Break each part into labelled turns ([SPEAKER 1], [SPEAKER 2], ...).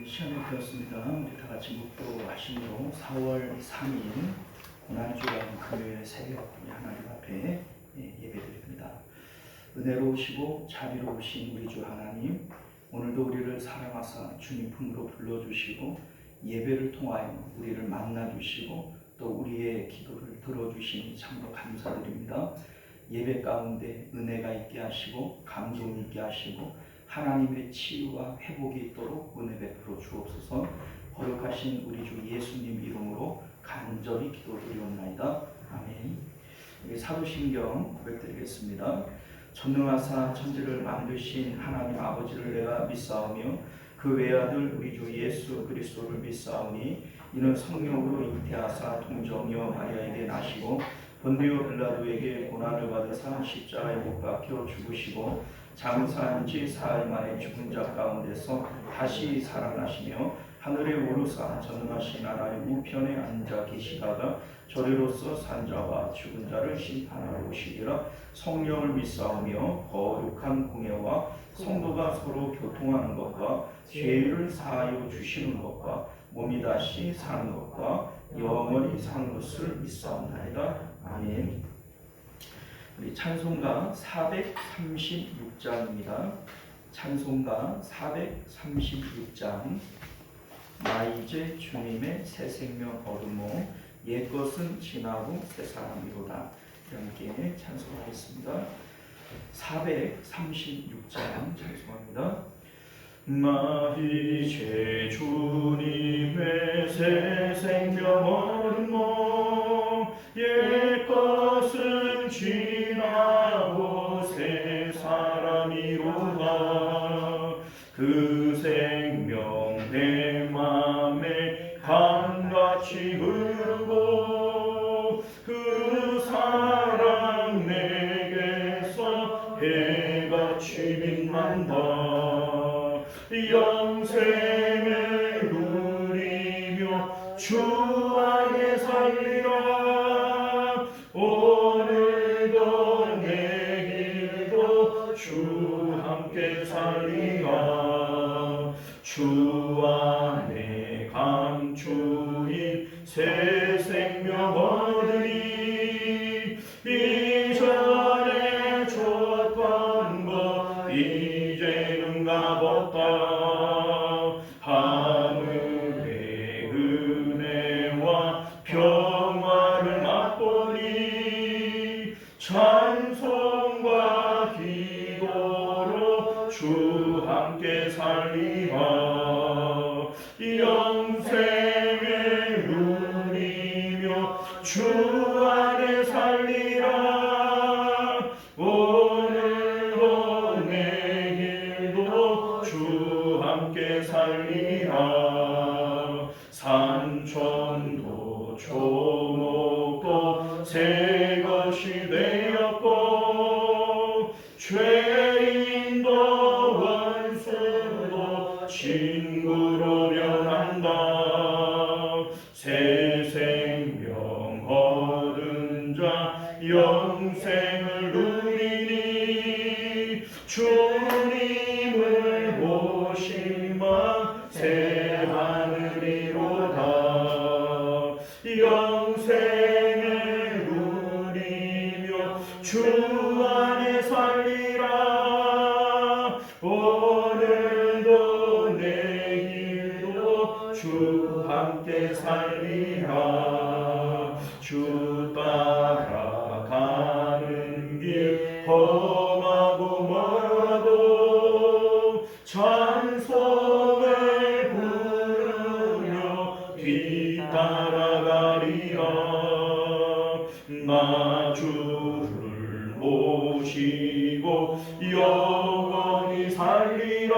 [SPEAKER 1] 시간이 되었습니다. 우리 다 같이 묵도하심으로 4월 3일 고난주간 금요일 새벽 우리 하나님 앞에 예배드립니다. 은혜로우시고 자비로우신 우리 주 하나님, 오늘도 우리를 사랑하사 주님 품으로 불러주시고 예배를 통하여 우리를 만나주시고 또 우리의 기도를 들어주시니 참으로 감사드립니다. 예배 가운데 은혜가 있게 하시고 감동이 있게 하시고 하나님의 치유와 회복이 있도록 은혜 베풀어 주옵소서. 거룩하신 우리 주 예수님 이름으로 간절히 기도드리옵나이다. 아멘. 우리 사도신경 고백드리겠습니다. 전능하사 천지를 만드신 하나님 아버지를 내가 믿사오며 그 외아들 우리 주 예수 그리스도를 믿사오니 이는 성령으로 잉태하사 동정녀 마리아에게 나시고 본디오 빌라도에게 고난을 받으사 십자가에 못 박혀 죽으시고 장사한 지 사흘 만에 죽은 자 가운데서 다시 살아나시며 하늘에 오르사 전능하신 하나님 우편에 앉아 계시다가 저리로서 산자와 죽은 자를 심판하러 오시리라. 성령을 믿사오며 거룩한 공예와 성도가 서로 교통하는 것과 죄를 사하여 주시는 것과 몸이 다시 사는 것과 영원히 사는 것을 믿사옵나이다. 아멘. 우리 찬송가 436장입니다. 찬송가 436장. 나 이제 주님의 새 생명 얻으모 옛것은 지나고 새 사람이로다. 함께 찬송하겠습니다. 436장 찬송합니다. 나 이제 주님의 새 생명 얻으모 옛것은 지나고 새 사람이로다. 그 생명 내 맘에 강같이 흐르고 그 사랑 내게서 해같이 빛난다. 영생을 누리며 주 안에 살리라. 오늘도 내일도 주 함께 살리라. 주 안에 감추인 새 생명 얻으니 이전에 줬던 것 이제는 값없다. 하늘의 은혜와 평화를 맛보니 찬송과 기도로 주 함께 살리라. 영생을 누리며 주 안에 살리라. 오늘도 내일도 주 함께 살리라. 산천도 초목도 새 것이 되었고 죄인도 원수도 친구로 변한다. 새 생명 얻은 자 영생을 누리니 주님을 보시마 새 하늘이로다. 영생을 누리며 주 안에 살리라. 오늘도 내일도 주 함께 살리라. 주 따라가는 길 험하고 멀어도 찬송을 부르며 뒤따라가리라. 나 주를 모시고 영원히 살리라.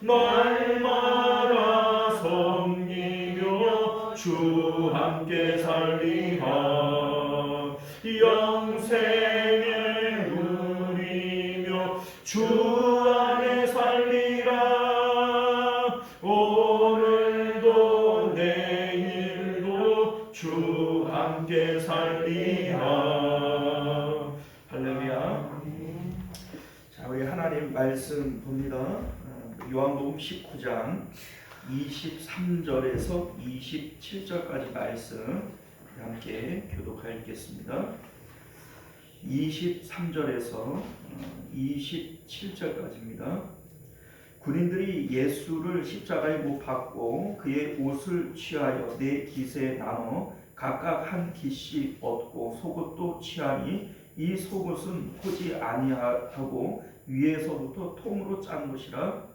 [SPEAKER 1] 날마다 섬기며 주 함께 살리라. 영생을 누리며 주 안에 살리라. 오늘도 내일도 주 함께 살리라. 할렐루야. 자, 우리 하나님 말씀 봅니다. 요한복음 19장 23절에서 27절까지 말씀 함께 교독하여 읽겠습니다. 23절에서 27절까지입니다. 군인들이 예수를 십자가에 못 박고 그의 옷을 취하여 네 깃에 나눠 각각 한 깃씩 얻고 속옷도 취하니 이 속옷은 포지 아니하고 위에서부터 통으로 짠 것이라.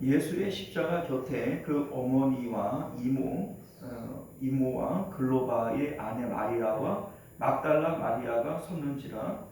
[SPEAKER 1] 예수의 십자가 곁에 그 어머니와 이모와 글로바의 아내 마리아와 막달라 마리아가 섰는지라.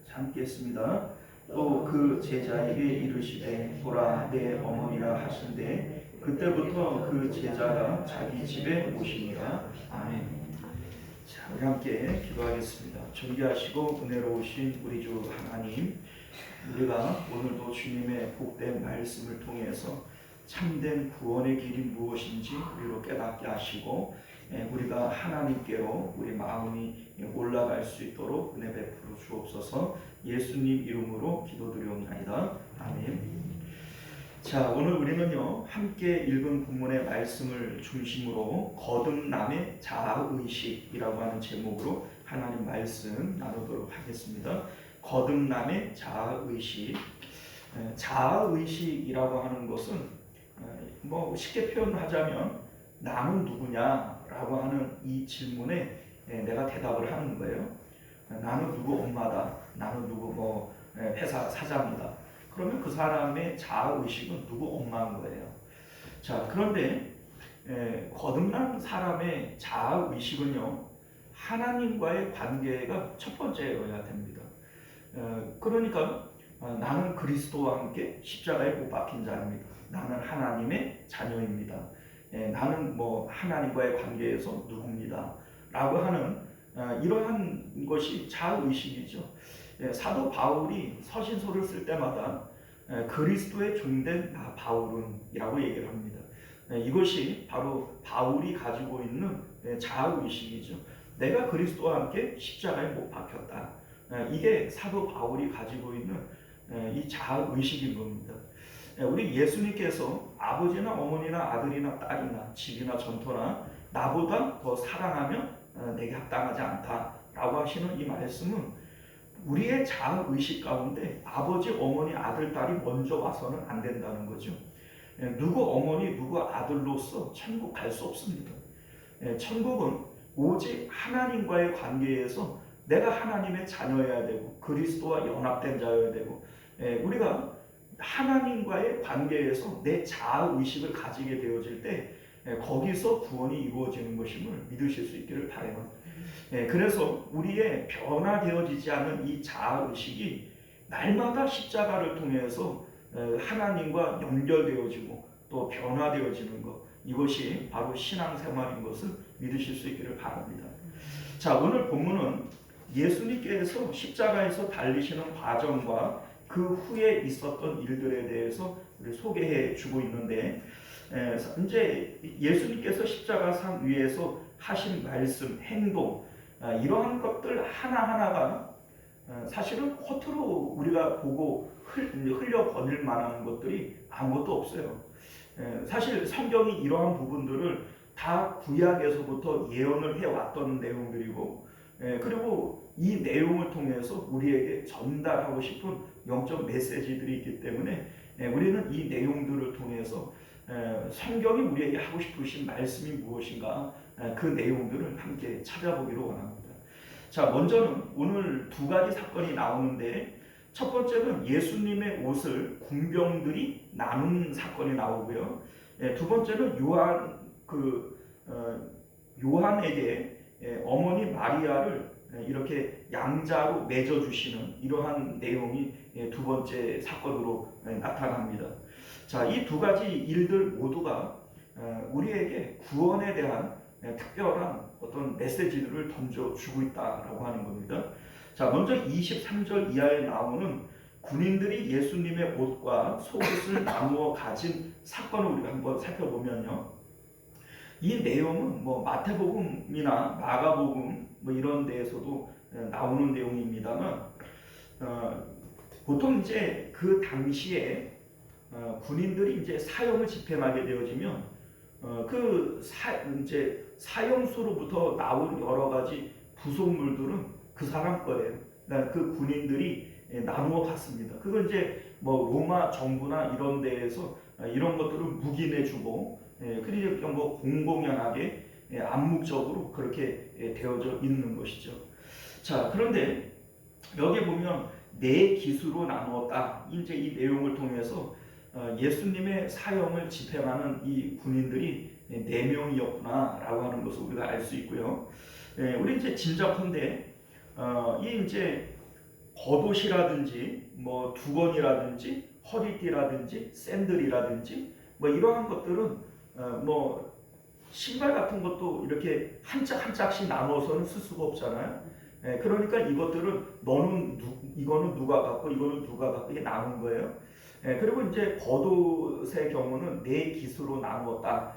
[SPEAKER 1] 참겠습니다. 또 그 제자에게 이르시되 보라 내 어머니라 하신대 그때부터 그 제자가 자기 집에 오시니라. 아멘. 자, 우리 함께 기도하겠습니다. 존귀하시고 은혜로우신 우리 주 하나님, 우리가 오늘도 주님의 복된 말씀을 통해서 참된 구원의 길이 무엇인지 우리로 깨닫게 하시고 우리가 하나님께로 우리 마음이 올라갈 수 있도록 은혜 베풀어 주옵소서. 예수님 이름으로 기도드리옵나이다. 아멘. 자, 오늘 우리는요 함께 읽은 본문의 말씀을 중심으로 거듭남의 자아의식이라고 하는 제목으로 하나님 말씀 나누도록 하겠습니다. 거듭남의 자아의식. 자아의식이라고 하는 것은 뭐 쉽게 표현하자면 나는 누구냐라고 하는 이 질문에 내가 대답을 하는 거예요. 나는 누구 엄마다. 나는 누구 회사 사장이다. 그러면 그 사람의 자아의식은 누구 엄마인 거예요. 자, 그런데 거듭난 사람의 자아의식은요 하나님과의 관계가 첫 번째여야 됩니다. 그러니까 나는 그리스도와 함께 십자가에 못 박힌 자입니다. 나는 하나님의 자녀입니다. 나는 하나님과의 관계에서 누굽니다. 라고 하는 이러한 것이 자아의식이죠. 사도 바울이 서신서를 쓸 때마다 그리스도의 종된 나 바울은 이라고 얘기를 합니다. 이것이 바로 바울이 가지고 있는 자아의식이죠. 내가 그리스도와 함께 십자가에 못 박혔다. 이게 사도 바울이 가지고 있는 이 자아의식인 겁니다. 우리 예수님께서 아버지나 어머니나 아들이나 딸이나 집이나 전토나 나보다 더 사랑하면 내게 합당하지 않다라고 하시는 이 말씀은 우리의 자아의식 가운데 아버지, 어머니, 아들, 딸이 먼저 와서는 안 된다는 거죠. 누구 어머니, 누구 아들로서 천국 갈 수 없습니다. 천국은 오직 하나님과의 관계에서 내가 하나님의 자녀여야 되고 그리스도와 연합된 자여야 되고 우리가 하나님과의 관계에서 내 자아의식을 가지게 되어질 때 거기서 구원이 이루어지는 것임을 믿으실 수 있기를 바라요. 그래서 우리의 변화되어지지 않은 이 자아의식이 날마다 십자가를 통해서 하나님과 연결되어지고 또 변화되어지는 것, 이것이 바로 신앙생활인 것을 믿으실 수 있기를 바랍니다. 자, 오늘 본문은 예수님께서 십자가에서 달리시는 과정과 그 후에 있었던 일들에 대해서 우리 소개해 주고 있는데 이제 예수님께서 십자가상 위에서 하신 말씀, 행동, 이러한 것들 하나하나가 사실은 겉으로 우리가 보고 흘려버릴 만한 것들이 아무것도 없어요. 사실 성경이 이러한 부분들을 다 구약에서부터 예언을 해왔던 내용들이고 그리고 이 내용을 통해서 우리에게 전달하고 싶은 영적 메시지들이 있기 때문에 우리는 이 내용들을 통해서 성경이 우리에게 하고 싶으신 말씀이 무엇인가 그 내용들을 함께 찾아보기로 원합니다. 자, 먼저는 오늘 두 가지 사건이 나오는데 첫 번째는 예수님의 옷을 군병들이 나눈 사건이 나오고요. 두 번째는 요한에게 어머니 마리아를 이렇게 양자로 맺어주시는 이러한 내용이 두 번째 사건으로 나타납니다. 자, 이 두 가지 일들 모두가 우리에게 구원에 대한 특별한 어떤 메시지들을 던져주고 있다라고 하는 겁니다. 자, 먼저 23절 이하에 나오는 군인들이 예수님의 옷과 속옷을 나누어 가진 사건을 우리가 한번 살펴보면요. 이 내용은 뭐 마태복음이나 마가복음 뭐 이런 데에서도 나오는 내용입니다만, 보통 이제 그 당시에 군인들이 이제 사형을 집행하게 되어지면 이제 사형수로부터 나온 여러 가지 부속물들은 그 사람 거예요. 그러니까 그 군인들이 나누어 갔습니다. 그건 이제 뭐 로마 정부나 이런 데에서 이런 것들을 묵인해주고, 그리고 뭐 공공연하게 암묵적으로 그렇게 되어져 있는 것이죠. 자, 그런데 여기 보면 네 기수로 나누었다. 이제 이 내용을 통해서 예수님의 사형을 집행하는 이 군인들이 4명이었구나라고 하는 것을 우리가 알 수 있고요. 우리 이제 짐작컨대 이 이제 겉옷이라든지 뭐 두건이라든지 허리띠라든지 샌들이라든지 뭐 이러한 것들은 뭐 신발 같은 것도 이렇게 한 짝 한 짝씩 나눠서는 쓸 수가 없잖아요. 그러니까 이것들은 이거는 누가 갖고 이거는 누가 갖고 이게 나눈 거예요. 그리고 이제 겉옷의 경우는 4기수로 나누었다.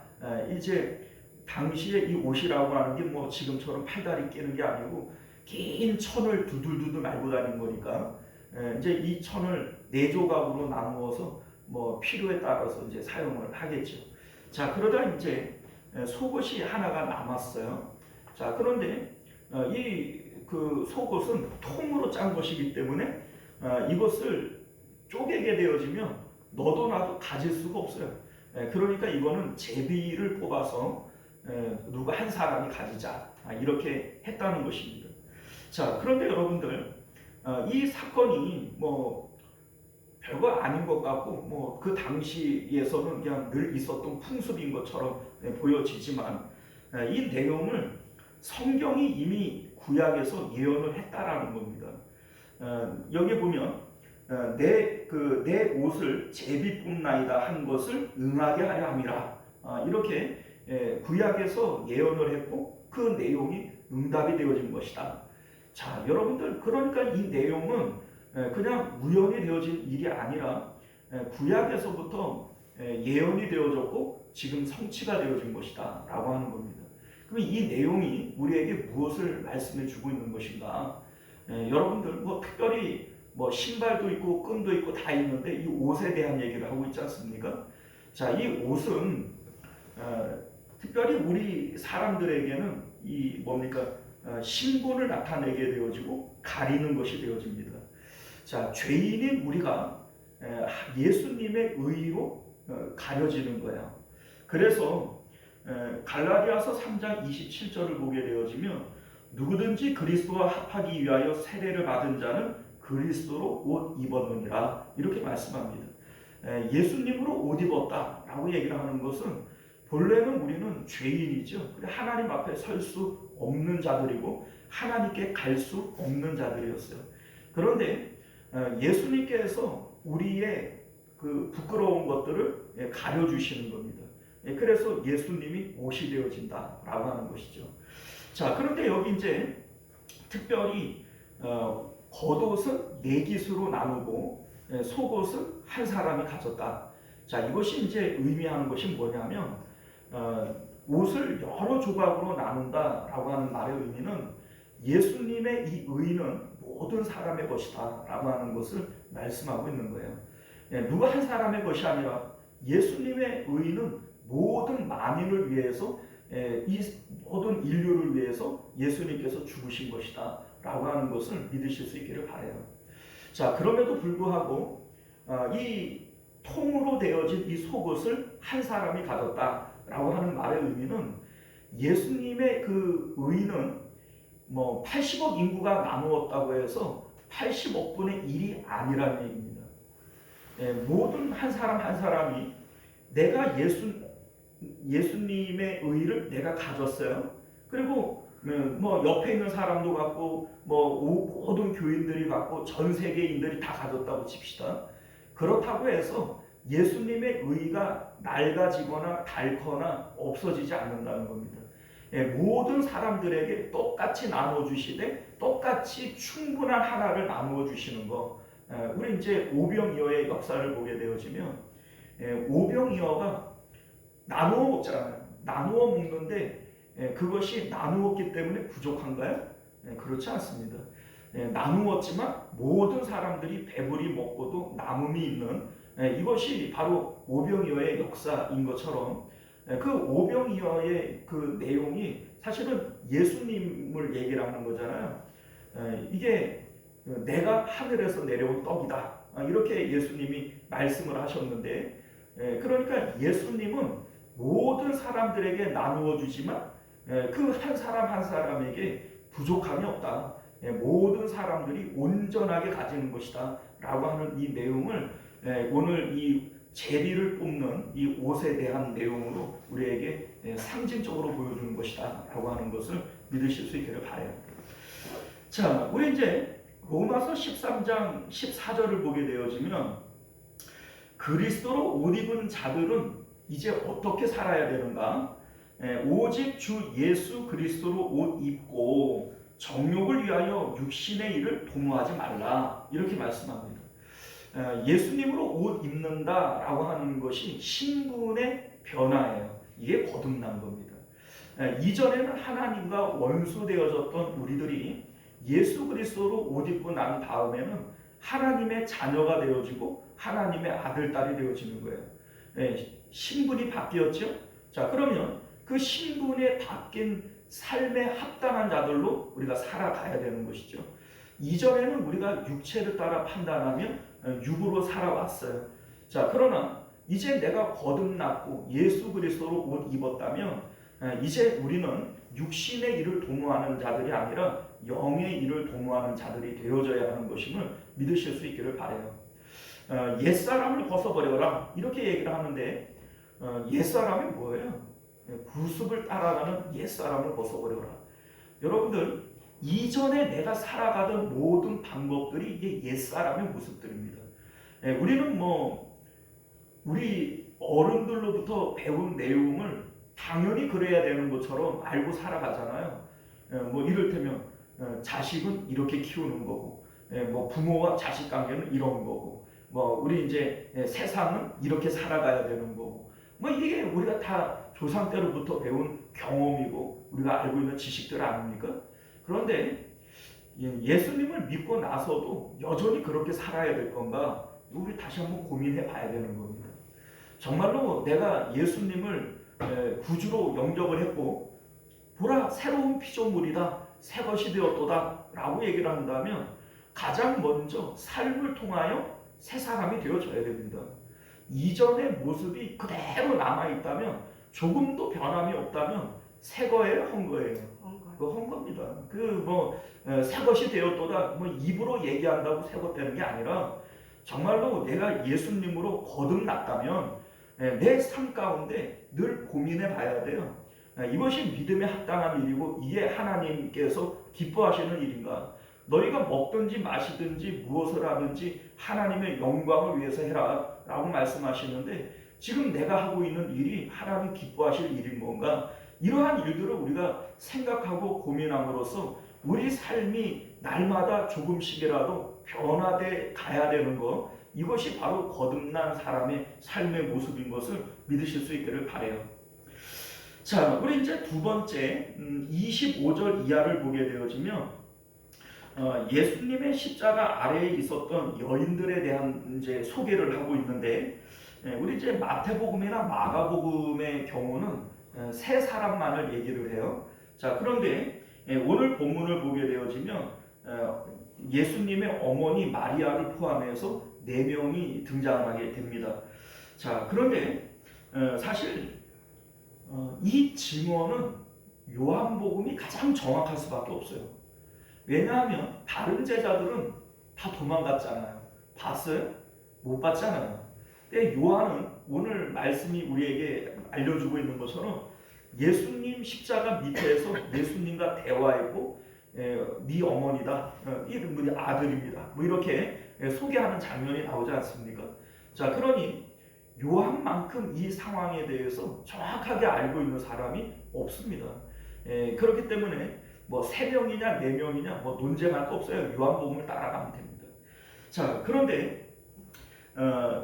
[SPEAKER 1] 이제 당시에 이 옷이라고 하는 게 뭐 지금처럼 팔다리 끼는 게 아니고 긴 천을 두들두들 말고 다닌 거니까 이제 이 천을 4조각으로 나누어서 뭐 필요에 따라서 이제 사용을 하겠죠. 자, 그러다 이제 속옷이 하나가 남았어요. 자, 그런데 그 속옷은 통으로 짠 것이기 때문에 이것을 쪼개게 되어지면 너도 나도 가질 수가 없어요. 그러니까 이거는 제비를 뽑아서 누가 한 사람이 가지자, 이렇게 했다는 것입니다. 자, 그런데 여러분들 이 사건이 뭐 별거 아닌 것 같고 뭐 그 당시에서는 그냥 늘 있었던 풍습인 것처럼 보여지지만 이 내용을 성경이 이미 구약에서 예언을 했다라는 겁니다. 여기 보면 내 옷을 제비 뽑나이다 한 것을 응하게 하려 함이라, 이렇게 구약에서 예언을 했고 그 내용이 응답이 되어진 것이다. 자, 여러분들, 그러니까 이 내용은 그냥 우연히 되어진 일이 아니라 구약에서부터 예언이 되어졌고 지금 성취가 되어진 것이다 라고 하는 겁니다. 그럼 이 내용이 우리에게 무엇을 말씀해 주고 있는 것인가? 여러분들 뭐 특별히 뭐 신발도 있고 끈도 있고 다 있는데 이 옷에 대한 얘기를 하고 있지 않습니까? 자, 이 옷은 특별히 우리 사람들에게는 이 뭡니까? 신분을 나타내게 되어지고 가리는 것이 되어집니다. 자, 죄인인 우리가 예수님의 의로 가려지는 거예요. 그래서 갈라디아서 3장 27절을 보게 되어지면 누구든지 그리스도와 합하기 위하여 세례를 받은 자는 그리스도로 옷 입었느니라, 이렇게 말씀합니다. 예수님으로 옷 입었다라고 얘기를 하는 것은 본래는 우리는 죄인이죠. 하나님 앞에 설 수 없는 자들이고 하나님께 갈 수 없는 자들이었어요. 그런데 예수님께서 우리의 그 부끄러운 것들을 가려주시는 겁니다. 그래서 예수님이 옷이 되어진다라고 하는 것이죠. 자, 그런데 여기 이제 특별히 겉옷은 4기수로 나누고 속옷은 한 사람이 가졌다. 자, 이것이 이제 의미하는 것이 뭐냐면 옷을 여러 조각으로 나눈다라고 하는 말의 의미는 예수님의 이 의는 모든 사람의 것이다 라고 하는 것을 말씀하고 있는 거예요. 누가 한 사람의 것이 아니라 예수님의 의는 모든 만인을 위해서, 이 모든 인류를 위해서 예수님께서 죽으신 것이다 라고 하는 것을 믿으실 수 있기를 바라요. 자, 그럼에도 불구하고 이 통으로 되어진 이 속옷을 한 사람이 가졌다라고 하는 말의 의미는 예수님의 그 의는 뭐 80억 인구가 나누었다고 해서 80억분의 1이 아니라는 얘기입니다. 모든 한 사람 한 사람이 내가 예수님의 의를 내가 가졌어요. 그리고 뭐 옆에 있는 사람도 갖고 뭐 모든 교인들이 갖고 전 세계인들이 다 가졌다고 칩시다. 그렇다고 해서 예수님의 의가 낡아지거나 닳거나 없어지지 않는다는 겁니다. 모든 사람들에게 똑같이 나눠주시되 똑같이 충분한 하나를 나누어 주시는 거. 우리 이제 오병이어의 역사를 보게 되어지면 오병이어가 나누어 먹잖아요. 나누어 먹는데 그것이 나누었기 때문에 부족한가요? 그렇지 않습니다. 나누었지만 모든 사람들이 배불리 먹고도 남음이 있는 이것이 바로 오병이어의 역사인 것처럼 그 오병이어의 그 내용이 사실은 예수님을 얘기를 하는 거잖아요. 이게 내가 하늘에서 내려온 떡이다. 이렇게 예수님이 말씀을 하셨는데 그러니까 예수님은 모든 사람들에게 나누어 주지만 그 한 사람 한 사람에게 부족함이 없다. 모든 사람들이 온전하게 가지는 것이다 라고 하는 이 내용을 오늘 이 제비를 뽑는 이 옷에 대한 내용으로 우리에게 상징적으로 보여주는 것이다 라고 하는 것을 믿으실 수 있기를 바라요. 자, 우리 이제 로마서 13장 14절을 보게 되어지면 그리스도로 옷 입은 자들은 이제 어떻게 살아야 되는가? 오직 주 예수 그리스도로 옷 입고 정욕을 위하여 육신의 일을 도모하지 말라 이렇게 말씀합니다. 예수님으로 옷 입는다라고 하는 것이 신분의 변화예요. 이게 거듭난 겁니다. 이전에는 하나님과 원수되어졌던 우리들이 예수 그리스도로 옷 입고 난 다음에는 하나님의 자녀가 되어지고 하나님의 아들, 딸이 되어지는 거예요. 신분이 바뀌었죠. 자, 그러면 그 신분에 바뀐 삶에 합당한 자들로 우리가 살아가야 되는 것이죠. 이전에는 우리가 육체를 따라 판단하면 육으로 살아왔어요. 자, 그러나 이제 내가 거듭났고 예수 그리스도로 옷 입었다면 이제 우리는 육신의 일을 도모하는 자들이 아니라 영의 일을 도모하는 자들이 되어져야 하는 것임을 믿으실 수 있기를 바라요. 옛사람을 벗어버려라 이렇게 얘기를 하는데 옛사람이 뭐예요? 구습을 따라가는 옛사람을 벗어버려라. 여러분들 이전에 내가 살아가던 모든 방법들이 이게 옛사람의 모습들입니다. 우리는 우리 어른들로부터 배운 내용을 당연히 그래야 되는 것처럼 알고 살아가잖아요. 이를테면 자식은 이렇게 키우는 거고, 부모와 자식 관계는 이런 거고, 우리 이제 세상은 이렇게 살아가야 되는 거고, 이게 우리가 다 조상 때로부터 배운 경험이고 우리가 알고 있는 지식들 아닙니까? 그런데 예수님을 믿고 나서도 여전히 그렇게 살아야 될 건가? 우리 다시 한번 고민해 봐야 되는 겁니다. 정말로 내가 예수님을 구주로 영접을 했고 보라 새로운 피조물이다 새 것이 되었도다 라고 얘기를 한다면 가장 먼저 삶을 통하여 새 사람이 되어져야 됩니다. 이전의 모습이 그대로 남아있다면 조금도 변함이 없다면 새 거예요 한 거예요? 한 겁니다. 새 것이 되었도다 입으로 얘기한다고 새 것 되는 게 아니라 정말로 내가 예수님으로 거듭났다면 내 삶 가운데 늘 고민해 봐야 돼요. 이것이 믿음에 합당한 일이고 이게 하나님께서 기뻐하시는 일인가? 너희가 먹든지 마시든지 무엇을 하든지 하나님의 영광을 위해서 해라 라고 말씀하시는데 지금 내가 하고 있는 일이 하나님 기뻐하실 일인 건가? 이러한 일들을 우리가 생각하고 고민함으로써 우리 삶이 날마다 조금씩이라도 변화돼 가야 되는 것, 이것이 바로 거듭난 사람의 삶의 모습인 것을 믿으실 수 있기를 바라요. 자, 우리 이제 두 번째 25절 이하를 보게 되어지면 예수님의 십자가 아래에 있었던 여인들에 대한 이제 소개를 하고 있는데 우리 이제 마태복음이나 마가복음의 경우는 세 사람만을 얘기를 해요. 자, 그런데 오늘 본문을 보게 되어지면 예수님의 어머니 마리아를 포함해서 4명이 등장하게 됩니다. 자, 그런데 사실 이 증언은 요한복음이 가장 정확할 수밖에 없어요. 왜냐하면 다른 제자들은 다 도망갔잖아요. 봤어요? 못 봤잖아요. 근데 요한은 오늘 말씀이 우리에게 알려주고 있는 것처럼 예수님 십자가 밑에서 예수님과 대화했고 네 어머니다, 이런 아들입니다. 이렇게 소개하는 장면이 나오지 않습니까? 자, 그러니 요한만큼 이 상황에 대해서 정확하게 알고 있는 사람이 없습니다. 그렇기 때문에 뭐 3명이냐 4명이냐 뭐 논쟁할 거 없어요. 요한복음을 따라가면 됩니다. 자, 그런데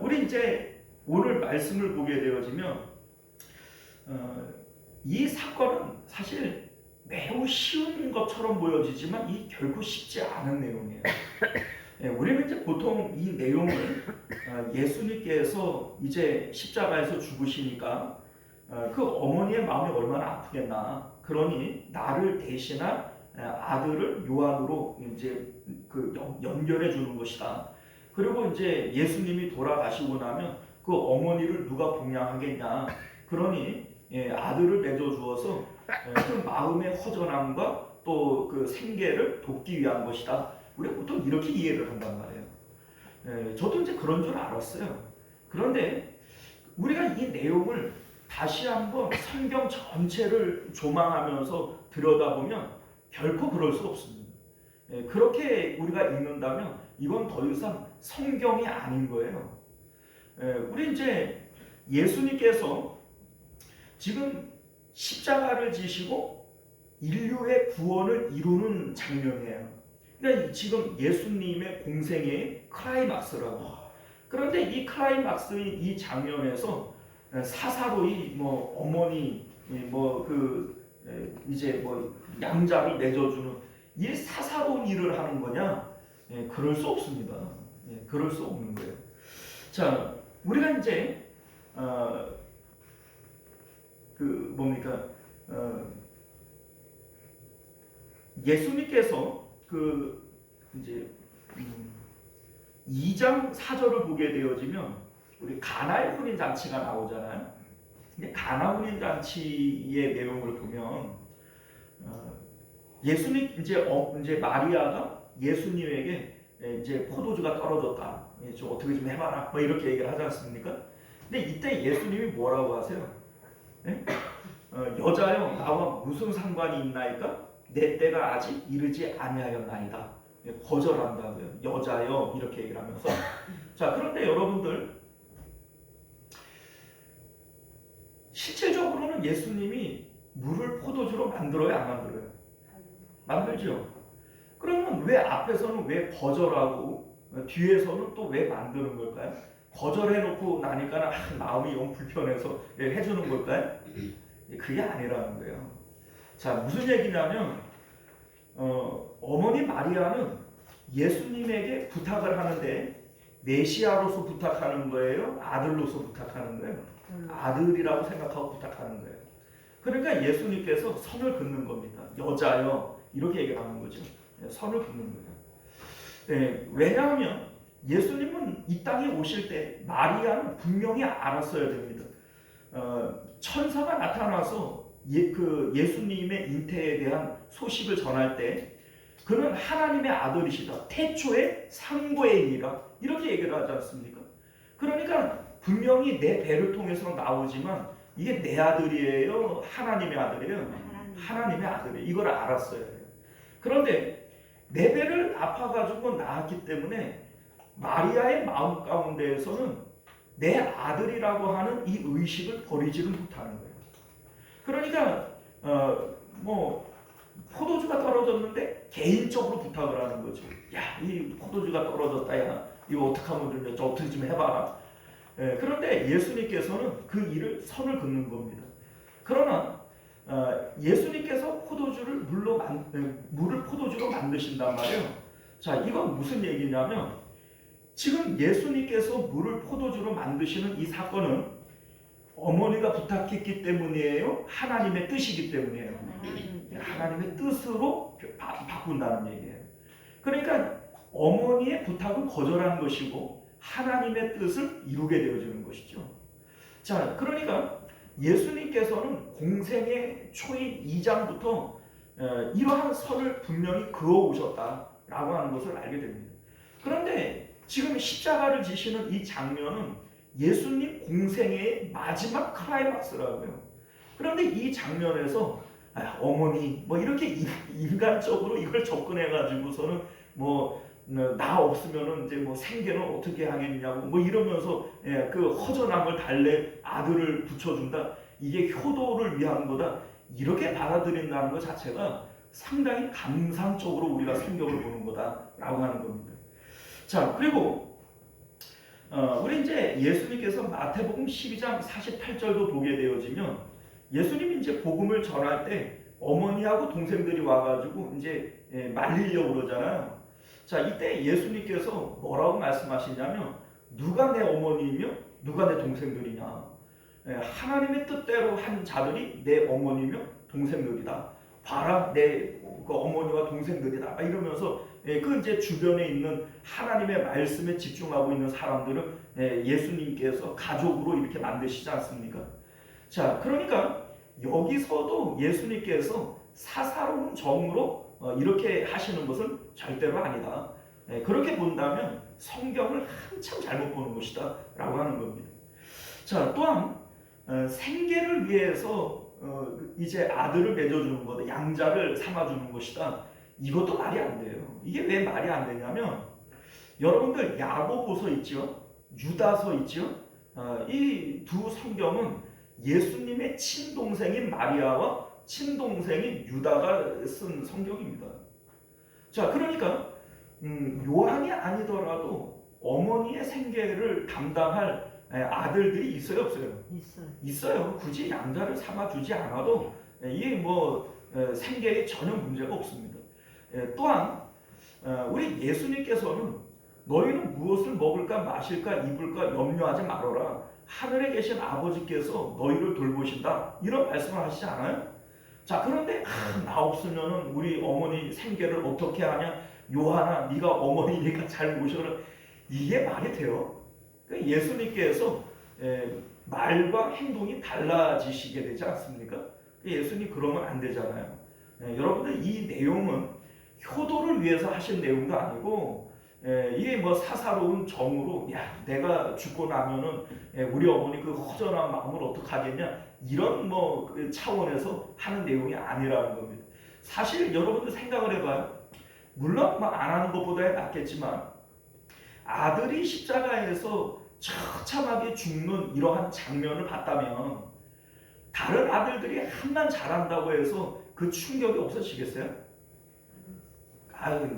[SPEAKER 1] 우리 이제 오늘 말씀을 보게 되어지면 이 사건은 사실 매우 쉬운 것처럼 보여지지만 이 결코 쉽지 않은 내용이에요. 우리는 이제 보통 이 내용을 예수님께서 이제 십자가에서 죽으시니까 그 어머니의 마음이 얼마나 아프겠나. 그러니 나를 대신한 아들을 요한으로 이제 그 연결해 주는 것이다. 그리고 이제 예수님이 돌아가시고 나면 그 어머니를 누가 봉양하겠냐. 그러니 아들을 내줘 주어서 그 마음의 허전함과 또 그 생계를 돕기 위한 것이다. 우리가 보통 이렇게 이해를 한단 말이에요. 저도 이제 그런 줄 알았어요. 그런데 우리가 이 내용을 다시 한번 성경 전체를 조망하면서 들여다보면 결코 그럴 수 없습니다. 그렇게 우리가 읽는다면 이건 더 이상 성경이 아닌 거예요. 우리 이제 예수님께서 지금 십자가를 지시고 인류의 구원을 이루는 장면이에요. 그러니까 지금 예수님의 공생의 클라이막스라고. 그런데 이 클라이막스의 이 장면에서 사사로이 뭐 어머니 뭐 그 이제 뭐 양자를 맺어주는 이 사사로운 일을 하는 거냐? 그럴 수 없습니다. 그럴 수 없는 거예요. 자, 우리가 이제 그 뭡니까? 예수님께서 그 이제 2장 4절을 보게 되어지면 우리 가나의 혼인 잔치가 나오잖아요. 근데 가나 혼인 잔치의 내용을 보면 예수님 이제 마리아가 예수님에게 이제 포도주가 떨어졌다. 좀 어떻게 좀 해봐라. 뭐 이렇게 얘기를 하지 않습니까? 근데 이때 예수님이 뭐라고 하세요? 여자여 나와 무슨 상관이 있나이까? 내 때가 아직 이르지 아니하였나이다. 거절한다고요. 여자여 이렇게 얘기를 하면서. 자, 그런데 여러분들 실질적으로는 예수님이 물을 포도주로 만들어요, 안 만들어요? 만들죠. 그러면 왜 앞에서는 왜 거절하고 뒤에서는 또 왜 만드는 걸까요? 거절해놓고 나니까 마음이 영 불편해서 해주는 걸까요? 그게 아니라는 거예요. 자, 무슨 얘기냐면 어머니 마리아는 예수님에게 부탁을 하는데 메시아로서 부탁하는 거예요? 아들로서 부탁하는 거예요? 아들이라고 생각하고 부탁하는 거예요. 그러니까 예수님께서 선을 긋는 겁니다. 여자여 이렇게 얘기하는 거죠. 선을 긋는 거예요. 왜냐하면 예수님은 이 땅에 오실 때 마리아는 분명히 알았어야 됩니다. 천사가 나타나서 예수님의 잉태에 대한 소식을 전할 때 그는 하나님의 아들이시다. 태초에 상고의이라 이렇게 얘기를 하지 않습니까? 그러니까 분명히 내 배를 통해서 나오지만 이게 내 아들이에요? 하나님의 아들이에요? 하나님의 아들이에요. 이걸 알았어야 돼요. 그런데 내 배를 아파가지고 낳았기 때문에 마리아의 마음 가운데에서는 내 아들이라고 하는 이 의식을 버리지를 못하는 거예요. 그러니까 뭐 포도주가 떨어졌는데 개인적으로 부탁을 하는 거죠. 야, 이 포도주가 떨어졌다. 야, 이거 어떻게 좀 해봐라. 그런데 예수님께서는 그 일을 선을 긋는 겁니다. 그러나 예수님께서 물을 포도주로 만드신단 말이에요. 자, 이건 무슨 얘기냐면 지금 예수님께서 물을 포도주로 만드시는 이 사건은 어머니가 부탁했기 때문이에요? 하나님의 뜻이기 때문이에요? 하나님의 뜻으로 바꾼다는 얘기예요. 그러니까 어머니의 부탁을 거절한 것이고 하나님의 뜻을 이루게 되어지는 것이죠. 자, 그러니까 예수님께서는 공생의 초인 2장부터 이러한 선을 분명히 그어오셨다라고 하는 것을 알게 됩니다. 그런데 지금 십자가를 지시는 이 장면은 예수님 공생의 마지막 클라이막스라고요. 그런데 이 장면에서 어머니 뭐 이렇게 인간적으로 이걸 접근해 가지고서는 뭐 나 없으면은 이제 뭐 생계는 어떻게 하겠냐고 뭐 이러면서 그 허전함을 달래 아들을 붙여준다. 이게 효도를 위한 거다. 이렇게 받아들인다는 것 자체가 상당히 감상적으로 우리가 성경을 보는 거다라고 하는 겁니다. 자, 그리고 우리 이제 예수님께서 마태복음 12장 48절도 보게 되어지면 예수님이 이제 복음을 전할 때 어머니하고 동생들이 와가지고 이제 말리려고 그러잖아요. 자, 이때 예수님께서 뭐라고 말씀하시냐면 누가 내 어머니이며 누가 내 동생들이냐. 하나님의 뜻대로 한 자들이 내 어머니며 동생들이다. 봐라, 내 그 어머니와 동생들이다. 이러면서 그 이제 주변에 있는 하나님의 말씀에 집중하고 있는 사람들을 예수님께서 가족으로 이렇게 만드시지 않습니까? 자, 그러니까 여기서도 예수님께서 사사로운 정으로 이렇게 하시는 것은 절대로 아니다. 그렇게 본다면 성경을 한참 잘못 보는 것이다 라고 하는 겁니다. 자, 또한 생계를 위해서 이제 아들을 맺어주는 거다, 양자를 삼아주는 것이다. 이것도 말이 안 돼요. 이게 왜 말이 안 되냐면 여러분들 야고보서 있죠, 유다서 있죠. 이 두 성경은 예수님의 친동생인 마리아와 친동생인 유다가 쓴 성경입니다. 자, 그러니까 요한이 아니더라도 어머니의 생계를 담당할 아들들이 있어요, 없어요? 있어요. 굳이 양자를 삼아주지 않아도 이게 뭐 생계에 전혀 문제가 없습니다. 또한 우리 예수님께서는 너희는 무엇을 먹을까 마실까 입을까 염려하지 말아라. 하늘에 계신 아버지께서 너희를 돌보신다. 이런 말씀을 하시지 않아요? 자, 그런데 나 없으면 우리 어머니 생계를 어떻게 하냐? 요한아, 네가 어머니니까 잘 모셔라. 이게 말이 돼요? 예수님께서 말과 행동이 달라지시게 되지 않습니까? 예수님 그러면 안 되잖아요. 여러분들 이 내용은 효도를 위해서 하신 내용도 아니고 이게 뭐 사사로운 정으로 야, 내가 죽고 나면은 우리 어머니 그 허전한 마음을 어떻게 하겠냐, 이런 뭐 차원에서 하는 내용이 아니라는 겁니다. 사실 여러분들 생각을 해봐요. 물론 안 하는 것보다 낫겠지만 아들이 십자가에서 처참하게 죽는 이러한 장면을 봤다면 다른 아들들이 한만 잘한다고 해서 그 충격이 없어지겠어요?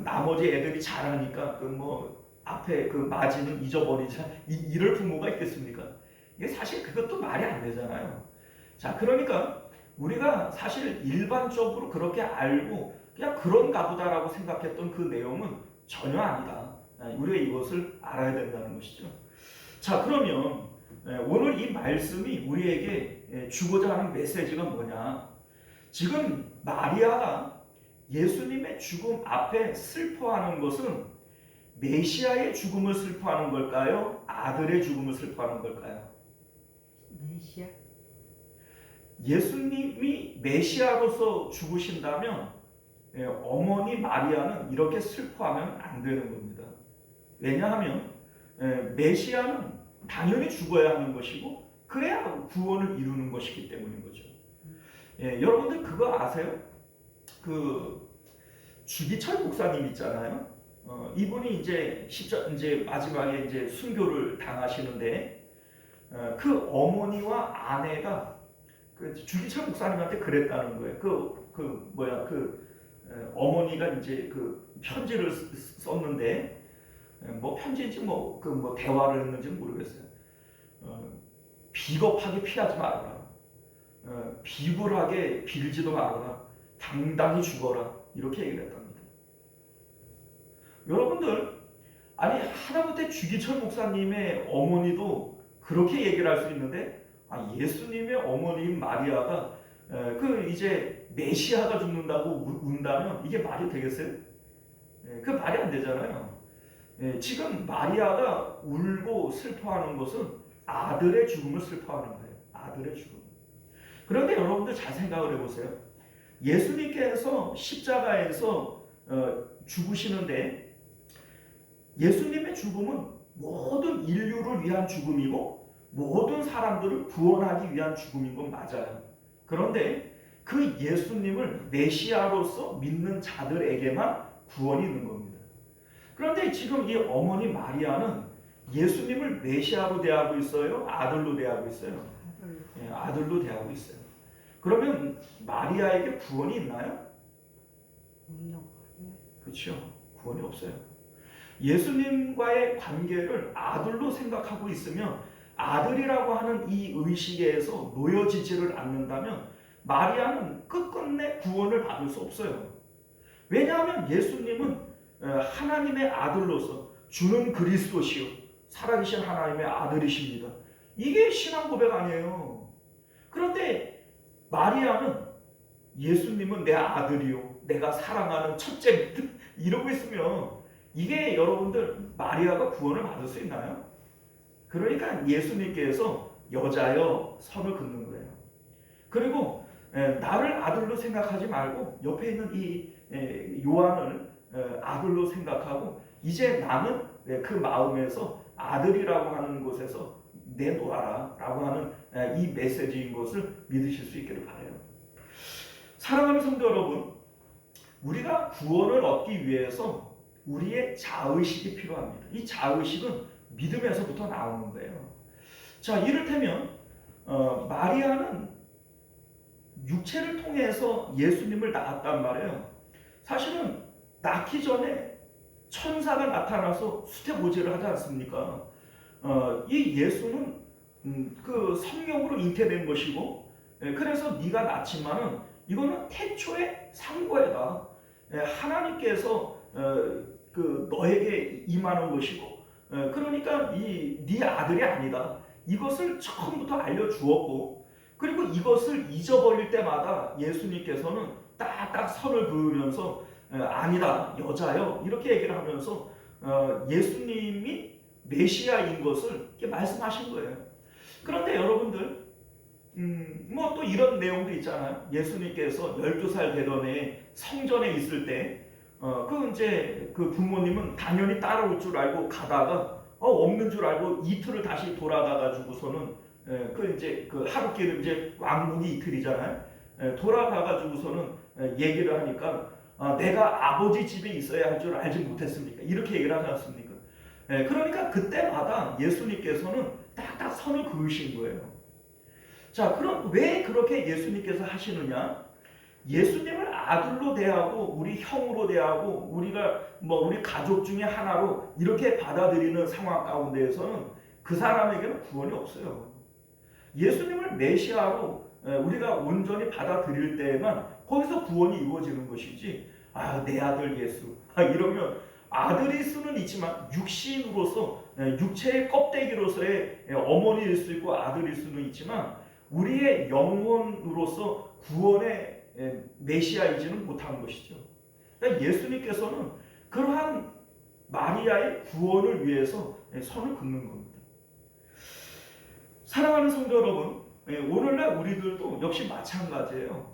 [SPEAKER 1] 나머지 애들이 잘하니까 그 뭐 앞에 그 맞이는 잊어버리자, 이럴 부모가 있겠습니까? 이게 사실 그것도 말이 안 되잖아요. 자, 그러니까 우리가 사실 일반적으로 그렇게 알고 그냥 그런가 보다라고 생각했던 그 내용은 전혀 아니다. 우리가 이것을 알아야 된다는 것이죠. 자, 그러면 오늘 이 말씀이 우리에게 주고자 하는 메시지가 뭐냐? 지금 마리아가 예수님의 죽음 앞에 슬퍼하는 것은 메시아의 죽음을 슬퍼하는 걸까요? 아들의 죽음을 슬퍼하는 걸까요?
[SPEAKER 2] 메시아?
[SPEAKER 1] 예수님이 메시아로서 죽으신다면 어머니 마리아는 이렇게 슬퍼하면 안 되는 겁니다. 왜냐하면 메시아는 당연히 죽어야 하는 것이고 그래야 구원을 이루는 것이기 때문인 거죠. 여러분들 그거 아세요? 그 주기철 목사님 있잖아요. 이분이 이제 마지막에 이제 순교를 당하시는데 그 어머니와 아내가 그 주기철 목사님한테 그랬다는 거예요. 어머니가 이제 그 편지를 썼는데 뭐 편지인지 뭐 대화를 했는지 모르겠어요. 비겁하게 피하지 말아라. 비굴하게 빌지도 말아라. 당당히 죽어라. 이렇게 얘기를 했답니다. 여러분들, 아니 하다못해 주기철 목사님의 어머니도 그렇게 얘기를 할 수 있는데 예수님의 어머니인 마리아가 그 이제 메시아가 죽는다고 운다면 이게 말이 되겠어요? 그 말이 안 되잖아요. 지금 마리아가 울고 슬퍼하는 것은 아들의 죽음을 슬퍼하는 거예요. 아들의 죽음. 그런데 여러분들 잘 생각을 해보세요. 예수님께서 십자가에서 죽으시는데 예수님의 죽음은 모든 인류를 위한 죽음이고 모든 사람들을 구원하기 위한 죽음인 건 맞아요. 그런데 그 예수님을 메시아로서 믿는 자들에게만 구원이 있는 겁니다. 그런데 지금 이 어머니 마리아는 예수님을 메시아로 대하고 있어요? 아들로 대하고 있어요?
[SPEAKER 2] 아들.
[SPEAKER 1] 예, 아들로 대하고 있어요. 그러면 마리아에게 구원이 있나요?
[SPEAKER 2] 없는 거 아니에요?
[SPEAKER 1] 그렇죠. 구원이 없어요. 예수님과의 관계를 아들로 생각하고 있으면 아들이라고 하는 이 의식에서 놓여지지를 않는다면 마리아는 끝끝내 구원을 받을 수 없어요. 왜냐하면 예수님은 하나님의 아들로서 주는 그리스도시요 살아계신 하나님의 아들이십니다. 이게 신앙 고백 아니에요. 그런데 마리아는 예수님은 내 아들이요 내가 사랑하는 첫째입니다 이러고 있으면 이게 여러분들 마리아가 구원을 받을 수 있나요? 그러니까 예수님께서 여자여 선을 긋는 거예요. 그리고 나를 아들로 생각하지 말고 옆에 있는 이 요한을 아들로 생각하고 이제 나는 그 마음에서 아들이라고 하는 곳에서 내놓아라 라고 하는 이 메시지인 것을 믿으실 수 있기를 바라요. 사랑하는 성도 여러분, 우리가 구원을 얻기 위해서 우리의 자의식이 필요합니다. 이 자의식은 믿음에서부터 나오는 거예요. 자, 이를테면 마리아는 육체를 통해서 예수님을 낳았단 말이에요. 사실은 낳기 전에 천사가 나타나서 수태보지를 하지 않습니까? 이 예수는 그 성령으로 잉태된 것이고, 그래서 네가 낳지만은 이거는 태초의 상고에다 하나님께서 그 너에게 임하는 것이고, 그러니까 네 아들이 아니다. 이것을 처음부터 알려주었고, 그리고 이것을 잊어버릴 때마다 예수님께서는 딱딱 선을 그으면서 아니다 여자요 이렇게 얘기를 하면서 예수님이 메시아인 것을 이렇게 말씀하신 거예요. 그런데 여러분들 뭐 또 이런 내용도 있잖아요. 예수님께서 12살 되던 해 성전에 있을 때 이제 그 부모님은 당연히 따라올 줄 알고 가다가 없는 줄 알고 이틀을 다시 돌아가 가지고서는 이제 그 하루길은 이제 왕복이 이틀이잖아요. 돌아가 가지고서는 얘기를 하니까 내가 아버지 집에 있어야 할 줄 알지 못했습니까? 이렇게 얘기를 하지 않습니까? 그러니까 그때마다 예수님께서는 딱딱 선을 그으신 거예요. 자, 그럼 왜 그렇게 예수님께서 하시느냐? 예수님을 아들로 대하고 우리 형으로 대하고 우리가 우리 가족 중에 하나로 이렇게 받아들이는 상황 가운데에서는 그 사람에게는 구원이 없어요. 예수님을 메시아로 우리가 온전히 받아들일 때에만 거기서 구원이 이루어지는 것이지, 내 아들 예수 이러면 아들일 수는 있지만 육신으로서 육체의 껍데기로서의 어머니일 수 있고 아들일 수는 있지만 우리의 영혼으로서 구원의 메시아이지는 못한 것이죠. 그러니까 예수님께서는 그러한 마리아의 구원을 위해서 선을 긋는 겁니다. 사랑하는 성도 여러분, 오늘날 우리들도 역시 마찬가지예요.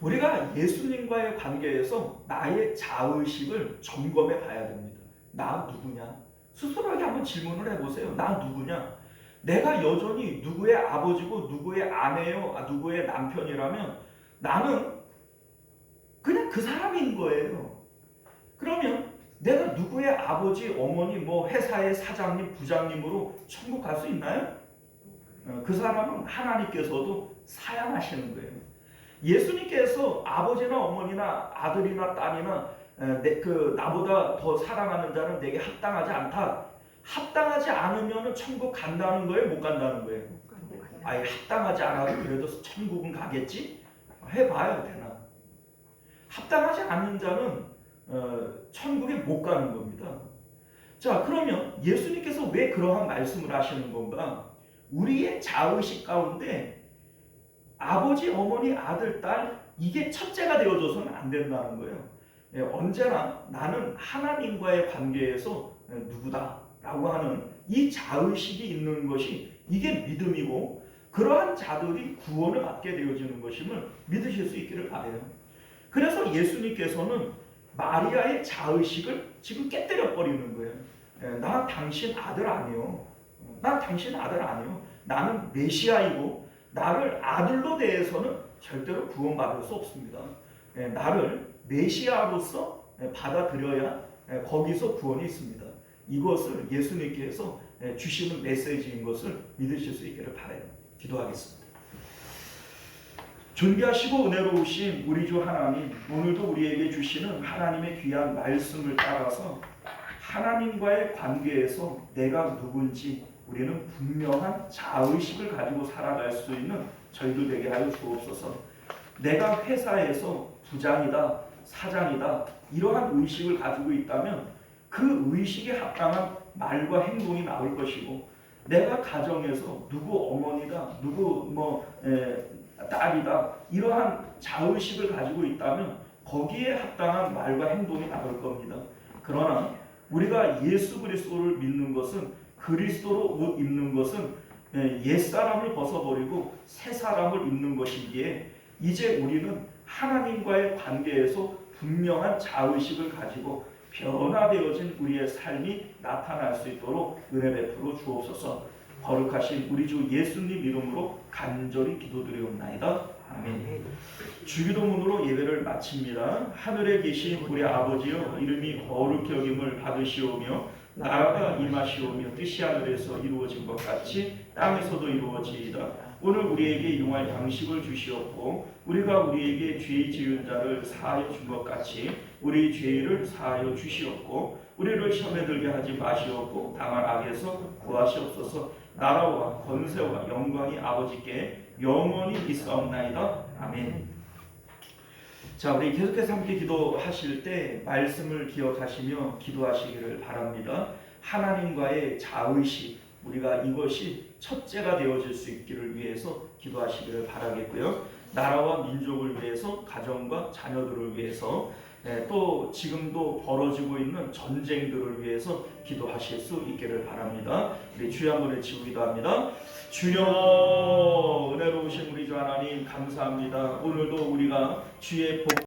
[SPEAKER 1] 우리가 예수님과의 관계에서 나의 자의식을 점검해 봐야 됩니다. 나 누구냐? 스스로에게 한번 질문을 해보세요. 나 누구냐? 내가 여전히 누구의 아버지고 누구의 아내요, 누구의 남편이라면 나는 그냥 그 사람인 거예요. 그러면 내가 누구의 아버지, 어머니, 회사의 사장님, 부장님으로 천국 갈 수 있나요? 그 사람은 하나님께서도 사양하시는 거예요. 예수님께서 아버지나 어머니나 아들이나 딸이나 나보다 더 사랑하는 자는 내게 합당하지 않다. 합당하지 않으면 천국 간다는 거예요? 못 간다는 거예요? 아예 합당하지 않아도 그래도 천국은 가겠지? 해봐야 되나? 합당하지 않는 자는 천국에 못 가는 겁니다. 자, 그러면 예수님께서 왜 그러한 말씀을 하시는 건가? 우리의 자의식 가운데 아버지, 어머니, 아들, 딸 이게 첫째가 되어줘서는 안 된다는 거예요. 언제나 나는 하나님과의 관계에서 누구다 라고 하는 이 자의식이 있는 것이 이게 믿음이고, 그러한 자들이 구원을 받게 되어지는 것임을 믿으실 수 있기를 바라요. 그래서 예수님께서는 마리아의 자의식을 지금 깨뜨려 버리는 거예요. 나 당신 아들 아니요. 나 당신 아들 아니요. 나는 메시아이고 나를 아들로 대해서는 절대로 구원받을 수 없습니다. 나를 메시아로서 받아들여야 거기서 구원이 있습니다. 이것을 예수님께서 주시는 메시지인 것을 믿으실 수 있기를 바라요. 기도하겠습니다. 존귀하시고 은혜로우신 우리 주 하나님, 오늘도 우리에게 주시는 하나님의 귀한 말씀을 따라서 하나님과의 관계에서 내가 누군지 우리는 분명한 자의식을 가지고 살아갈 수 있는 저희들 되게 하여 주옵소서. 내가 회사에서 부장이다, 사장이다, 이러한 의식을 가지고 있다면 그 의식에 합당한 말과 행동이 나올 것이고, 내가 가정에서 누구 어머니다, 누구 딸이다, 이러한 자의식을 가지고 있다면 거기에 합당한 말과 행동이 나올 겁니다. 그러나 우리가 예수 그리스도를 믿는 것은, 그리스도로 옷 입는 것은 옛사람을 벗어버리고 새 사람을 입는 것이기에 이제 우리는 하나님과의 관계에서 분명한 자의식을 가지고 변화되어진 우리의 삶이 나타날 수 있도록 은혜 베풀어 주옵소서. 거룩하신 우리 주 예수님 이름으로 간절히 기도드리옵나이다. 아멘. 주기도문으로 예배를 마칩니다. 하늘에 계신 우리 아버지여, 이름이 거룩히 여김을 받으시오며 나라가 임하시오며 뜻이 하늘에서 이루어진 것 같이 땅에서도 이루어지이다. 오늘 우리에게 용할 양식을 주시옵고 우리가 우리에게 죄 지은 자를 사하여 준 것 같이 우리 죄를 사하여 주시옵고 우리를 시험에 들게 하지 마시옵고 다만 악에서 구하시옵소서. 나라와 권세와 영광이 아버지께 영원히 있사옵나이다. 아멘. 자, 우리 계속해서 함께 기도하실 때 말씀을 기억하시며 기도하시기를 바랍니다. 하나님과의 자의식, 우리가 이것이 첫째가 되어질 수 있기를 위해서 기도하시기를 바라겠고요. 나라와 민족을 위해서, 가정과 자녀들을 위해서, 또 지금도 벌어지고 있는 전쟁들을 위해서 기도하실 수 있기를 바랍니다. 우리 주여 한번 외치기도 합니다. 주여, 은혜로우신 우리 주 하나님 감사합니다. 오늘도 우리가 주의 복